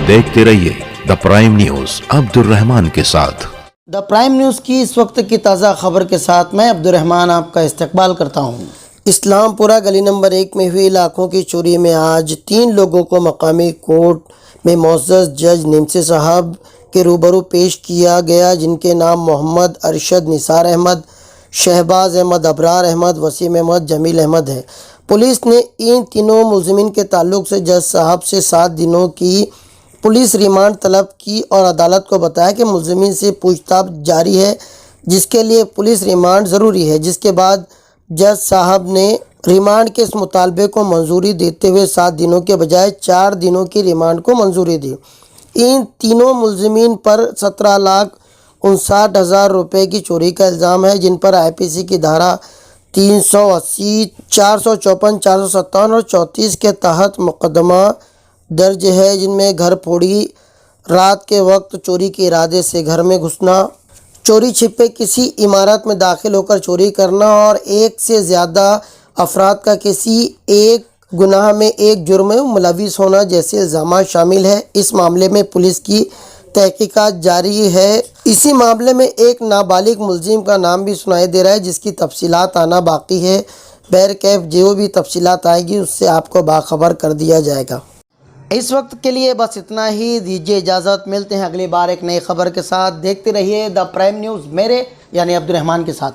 देखते रहिए the prime news Abdurrahman के साथ। द प्राइम न्यूज़ की इस वक्त की ताज़ा खबर के साथ मैं अब्दुर्रहमान आपका इस्तकबाल करता हूँ। इस्लामपुरा गली नंबर 1 में हुई लाखों की चोरी में आज 3 लोगों को मकामी कोर्ट में मोअज़्ज़ज़ जज निमसे साहब के रूबरू पेश किया गया, जिनके नाम मोहम्मद अरशद निसार अहमद, शहबाज अहमद, अबरार अहमद, वसीम अहमद, जमील अहमद है। पुलिस ने इन तीनों मुलज़िमीन के ताल्लुक़ से जज साहब से 7 दिनों की पुलिस रिमांड तलब की और अदालत को बताया कि मुलज़िमीन से पूछताछ जारी है, जिसके लिए पुलिस रिमांड ज़रूरी है। जिसके बाद जज साहब ने रिमांड के इस मुतालबे को मंजूरी देते हुए 7 दिनों के बजाय 4 दिनों की रिमांड को मंजूरी दी। इन तीनों मुलज़िमीन पर 17,59,000 रुपये की चोरी का इल्ज़ाम है, जिन पर IPC की धारा 380, 454, 457 और 34 के तहत मुकदमा दर्ज है, जिनमें घर फोड़ी, रात के वक्त चोरी के इरादे से घर में घुसना, चोरी छिपे किसी इमारत में दाखिल होकर चोरी करना और एक से ज़्यादा अफराद का किसी एक गुनाह में एक जुर्म में मुलविस होना जैसे इल्ज़ाम शामिल है। इस मामले में पुलिस की तहकीकात जारी है। इसी मामले में एक नाबालिग मुलजिम का नाम भी सुनाई दे रहा है, जिसकी तफसीलात आना बाकी है। बहरकैफ जो भी तफसीलात आएगी उससे आपको बाखबर कर दिया जाएगा। इस वक्त के लिए बस इतना ही, दीजिए इजाज़त। मिलते हैं अगली बार एक नई खबर के साथ। देखते रहिए द प्राइम न्यूज़ मेरे यानी अब्दुर्रहमान के साथ।